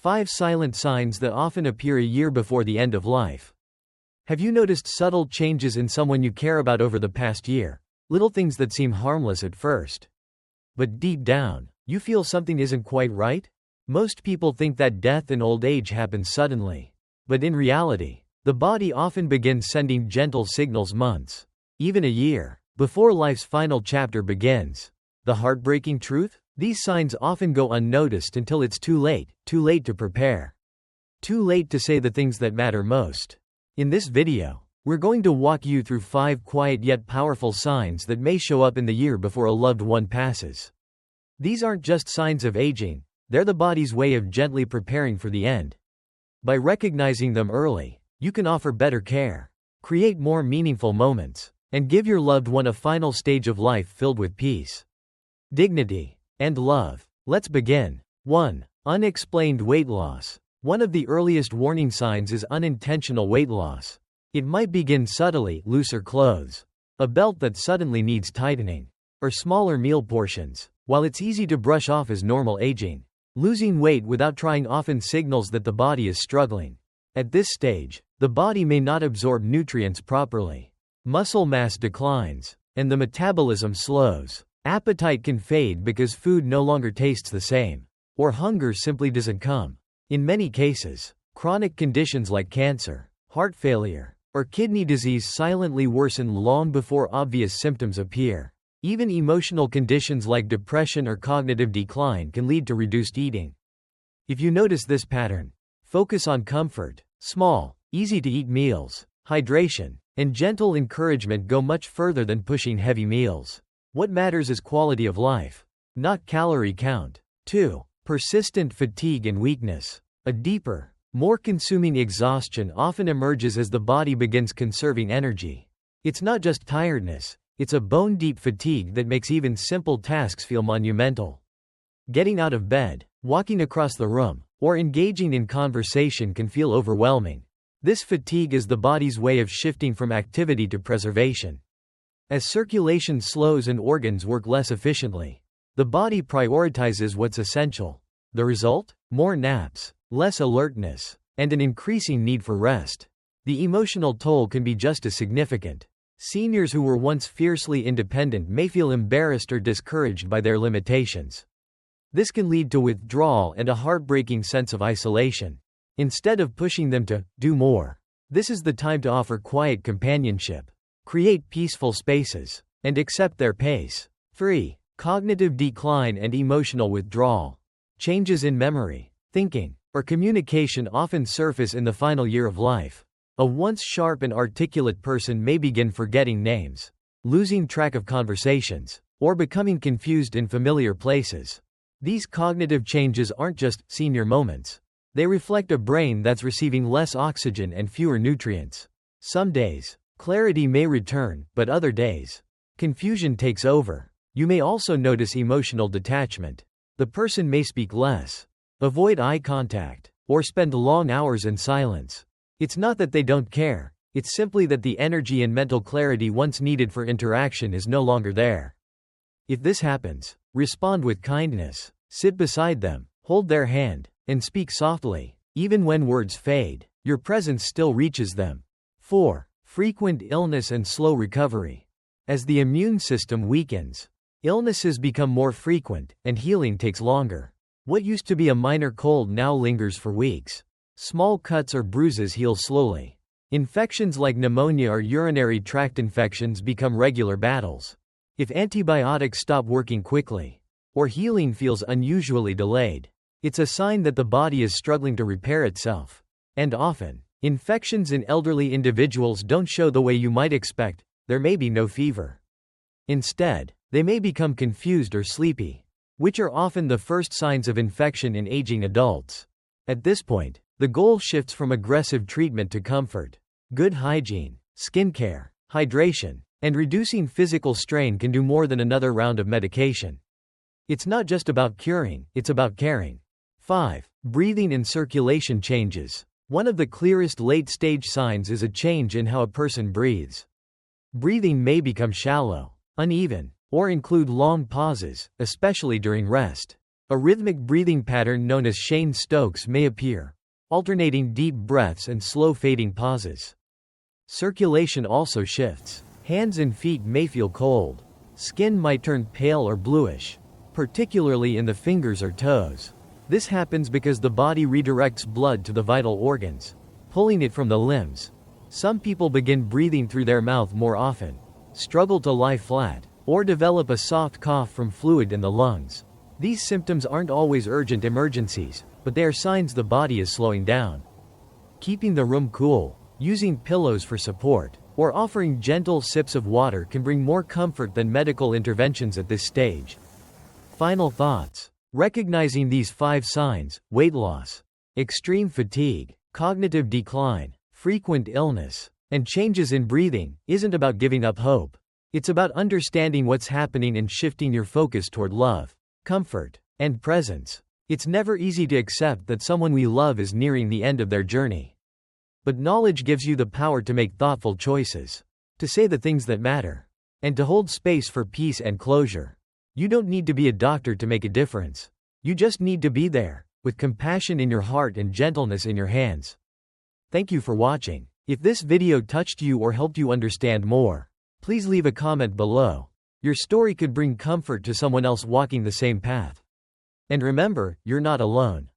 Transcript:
5 silent signs that often appear a year before the end of life. Have you noticed subtle changes in someone you care about over the past year? Little things that seem harmless at first, but deep down, you feel something isn't quite right? Most people think that death and old age happen suddenly. But in reality, the body often begins sending gentle signals months, even a year, before life's final chapter begins. The heartbreaking truth? These signs often go unnoticed until it's too late to prepare. Too late to say the things that matter most. In this video, we're going to walk you through 5 quiet yet powerful signs that may show up in the year before a loved one passes. These aren't just signs of aging, they're the body's way of gently preparing for the end. By recognizing them early, you can offer better care, create more meaningful moments, and give your loved one a final stage of life filled with peace, dignity, and love. Let's begin. 1. Unexplained weight loss. One of the earliest warning signs is unintentional weight loss. It might begin subtly: looser clothes, a belt that suddenly needs tightening, or smaller meal portions. While it's easy to brush off as normal aging, losing weight without trying often signals that the body is struggling. At this stage, the body may not absorb nutrients properly. Muscle mass declines, and the metabolism slows. Appetite can fade because food no longer tastes the same, or hunger simply doesn't come. In many cases, chronic conditions like cancer, heart failure, or kidney disease silently worsen long before obvious symptoms appear. Even emotional conditions like depression or cognitive decline can lead to reduced eating. If you notice this pattern, focus on comfort. Small, easy-to-eat meals, hydration, and gentle encouragement go much further than pushing heavy meals. What matters is quality of life, not calorie count. 2. Persistent fatigue and weakness. A deeper, more consuming exhaustion often emerges as the body begins conserving energy. It's not just tiredness, it's a bone-deep fatigue that makes even simple tasks feel monumental. Getting out of bed, walking across the room, or engaging in conversation can feel overwhelming. This fatigue is the body's way of shifting from activity to preservation. As circulation slows and organs work less efficiently, the body prioritizes what's essential. The result? More naps, less alertness, and an increasing need for rest. The emotional toll can be just as significant. Seniors who were once fiercely independent may feel embarrassed or discouraged by their limitations. This can lead to withdrawal and a heartbreaking sense of isolation. Instead of pushing them to do more, this is the time to offer quiet companionship, create peaceful spaces, and accept their pace. 3. Cognitive decline and emotional withdrawal. Changes in memory, thinking, or communication often surface in the final year of life. A once sharp and articulate person may begin forgetting names, losing track of conversations, or becoming confused in familiar places. These cognitive changes aren't just senior moments. They reflect a brain that's receiving less oxygen and fewer nutrients. Some days, clarity may return, but other days, confusion takes over. You may also notice emotional detachment. The person may speak less, avoid eye contact, or spend long hours in silence. It's not that they don't care, it's simply that the energy and mental clarity once needed for interaction is no longer there. If this happens, respond with kindness. Sit beside them, hold their hand, and speak softly. Even when words fade, your presence still reaches them. 4. Frequent illness and slow recovery. As the immune system weakens, illnesses become more frequent, and healing takes longer. What used to be a minor cold now lingers for weeks. Small cuts or bruises heal slowly. Infections like pneumonia or urinary tract infections become regular battles. If antibiotics stop working quickly, or healing feels unusually delayed, it's a sign that the body is struggling to repair itself. And often, infections in elderly individuals don't show the way you might expect. There may be no fever. Instead, they may become confused or sleepy, which are often the first signs of infection in aging adults. At this point, the goal shifts from aggressive treatment to comfort. Good hygiene, skincare, hydration, and reducing physical strain can do more than another round of medication. It's not just about curing, it's about caring. 5. Breathing and circulation changes. One of the clearest late-stage signs is a change in how a person breathes. Breathing may become shallow, uneven, or include long pauses, especially during rest. A rhythmic breathing pattern known as Shane Stokes may appear, alternating deep breaths and slow fading pauses. Circulation also shifts. Hands and feet may feel cold. Skin might turn pale or bluish, particularly in the fingers or toes. This happens because the body redirects blood to the vital organs, pulling it from the limbs. Some people begin breathing through their mouth more often, struggle to lie flat, or develop a soft cough from fluid in the lungs. These symptoms aren't always urgent emergencies, but they are signs the body is slowing down. Keeping the room cool, using pillows for support, or offering gentle sips of water can bring more comfort than medical interventions at this stage. Final thoughts. Recognizing these 5 signs: weight loss, extreme fatigue, cognitive decline, frequent illness, and changes in breathing, isn't about giving up hope. It's about understanding what's happening and shifting your focus toward love, comfort, and presence. It's never easy to accept that someone we love is nearing the end of their journey. But knowledge gives you the power to make thoughtful choices, to say the things that matter, and to hold space for peace and closure. You don't need to be a doctor to make a difference. You just need to be there, with compassion in your heart and gentleness in your hands. Thank you for watching. If this video touched you or helped you understand more, please leave a comment below. Your story could bring comfort to someone else walking the same path. And remember, you're not alone.